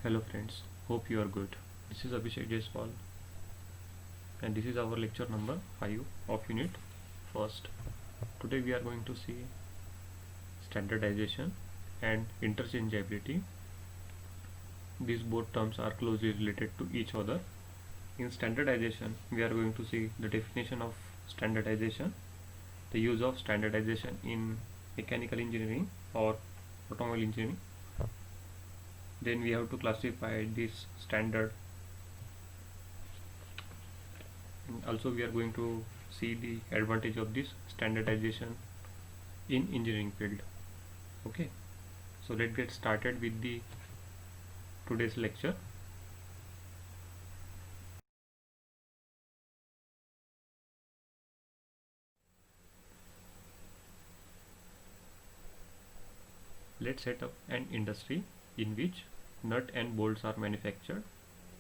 Hello friends, hope you are good. This is Abhishek Jaiswal and this is our lecture number 5 of unit first. Today we are going to see standardization and interchangeability. These both terms are closely related to each other. In standardization, we are going to see the definition of standardization, the use of standardization in mechanical engineering or automobile engineering. Then we have to classify this standard. And also we are going to see the advantage of this standardization in engineering field. Okay, so let's get started with the today's lecture. Let's set up an industry in which nut and bolts are manufactured.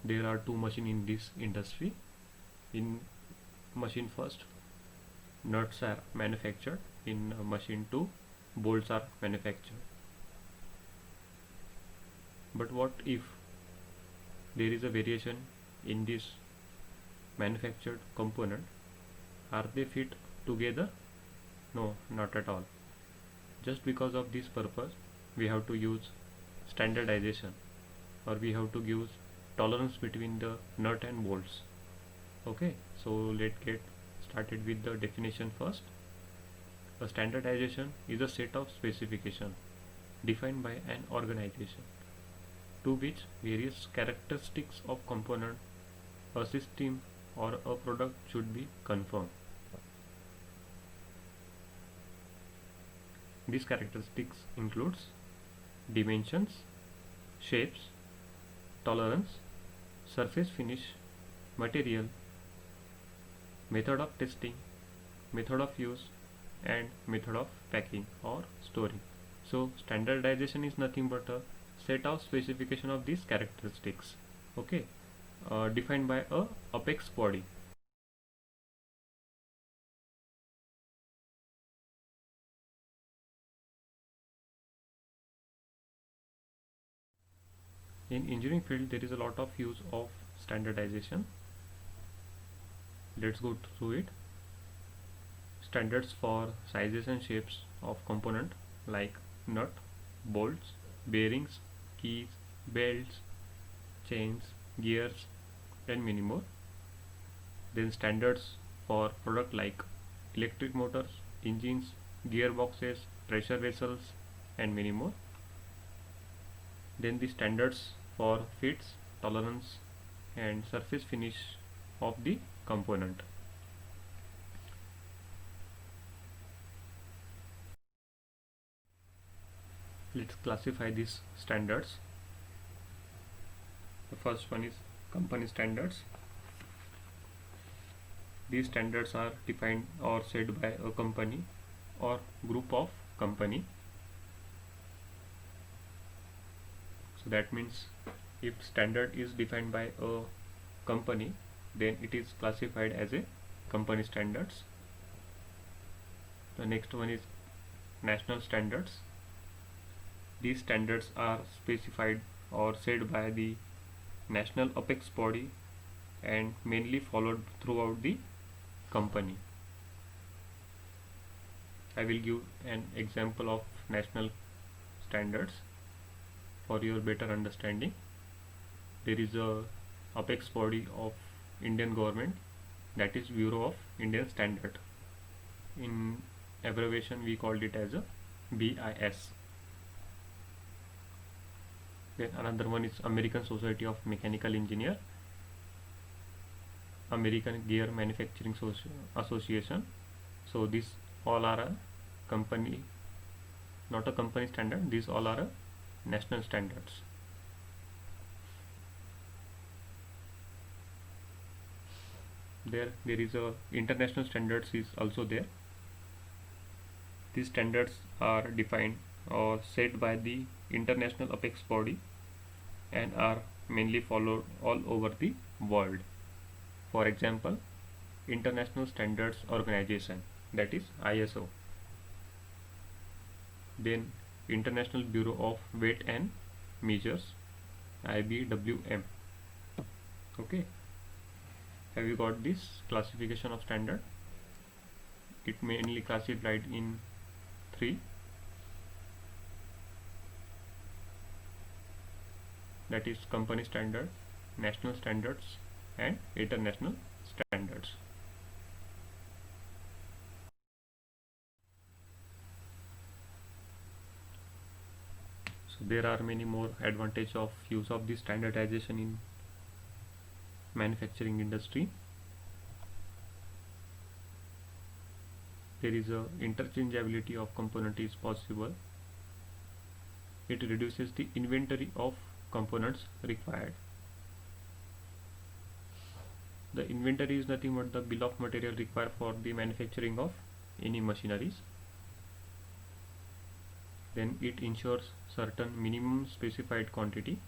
There are two machines in this industry. In machine first, nuts are manufactured. In machine 2, bolts are manufactured. But what if there is a variation in this manufactured component? Are they fit together? No, not at all. Just because of this purpose, we have to use standardization, or we have to use tolerance between the nut and bolts. Okay, so let's get started with the definition first. A standardization is a set of specifications defined by an organization to which various characteristics of component, a system or a product should be conformed. These characteristics includes dimensions, shapes, tolerance, surface finish, material, method of testing, method of use, and method of packing or storing. So standardization is nothing but a set of specification of these characteristics, okay, defined by a apex body. In engineering field, there is a lot of use of standardization. Let's go through it. Standards for sizes and shapes of component like nut, bolts, bearings, keys, belts, chains, gears, and many more. Then standards for product like electric motors, engines, gearboxes, pressure vessels, and many more. Then the standards for fits, tolerance, and surface finish of the component. Let's classify these standards. The first one is company standards. These standards are defined or set by a company or group of company. So that means if standard is defined by a company, then it is classified as a company standards. The next one is national standards. These standards are specified or set by the national apex body and mainly followed throughout the company. I will give an example of national standards for your better understanding. There is a apex body of Indian government, that is Bureau of Indian Standard. In abbreviation we called it as a BIS. Then another one is American Society of Mechanical Engineer, American Gear Manufacturing Association. So these all are a company, not a company standard. These all are a national standards. There is a international standards is also there. These standards are defined or set by the international apex body and are mainly followed all over the world. For example, International Standards Organization, that is ISO. Then International Bureau of Weight and Measures, IBWM. Okay, have you got this classification of standard? It mainly classified in three, that is company standard, national standards and international standards. So there are many more advantages of use of this standardization in manufacturing industry. There is a interchangeability of component is possible. It reduces the inventory of components required. The inventory is nothing but the bill of material required for the manufacturing of any machineries. Then it ensures certain minimum specified quantity.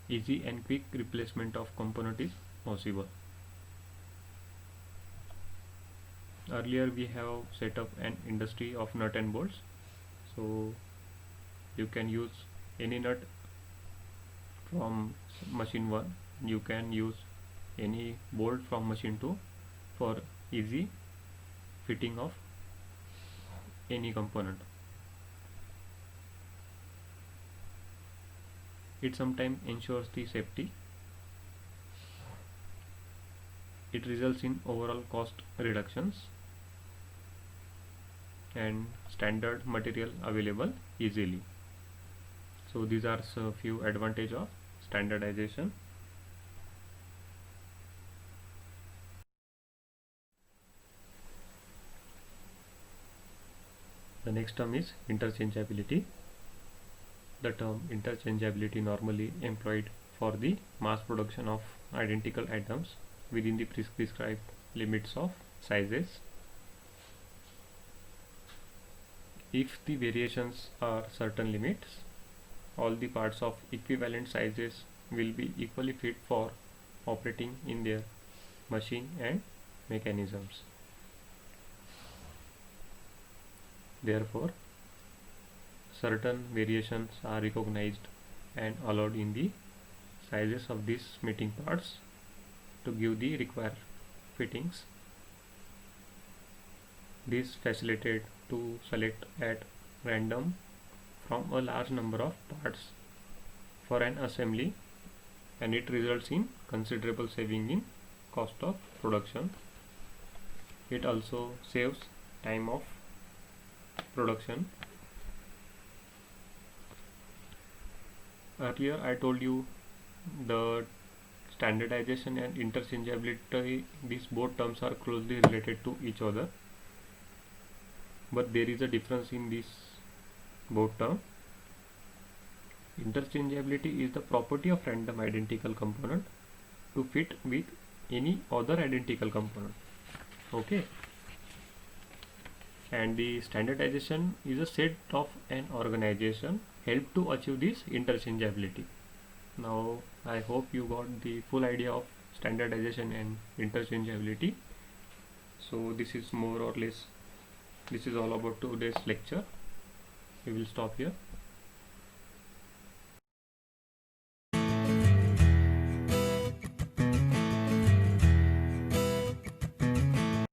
Easy and quick replacement of component is possible. Earlier we have set up an industry of nut and bolts, so you can use any nut from machine 1, you can use any bolt from machine 2 for easy fitting of any component. It sometimes ensures the safety. It results in overall cost reductions and standard material available easily. So these are a few advantages of standardization. The next term is interchangeability. The term interchangeability normally employed for the mass production of identical items within the prescribed limits of sizes. If the variations are certain limits, all the parts of equivalent sizes will be equally fit for operating in their machine and mechanisms. Therefore, certain variations are recognized and allowed in the sizes of these meeting parts to give the required fittings. This facilitated to select at random from a large number of parts for an assembly, and it results in considerable saving in cost of production. It also saves time of production. Earlier I told you the standardization and interchangeability, these both terms are closely related to each other, but there is a difference in this both term. Interchangeability is the property of random identical component to fit with any other identical component. Okay, and the standardization is a set of an organization help to achieve this interchangeability. Now I hope you got the full idea of standardization and interchangeability. So this is more or less, this is all about today's lecture. We will stop here.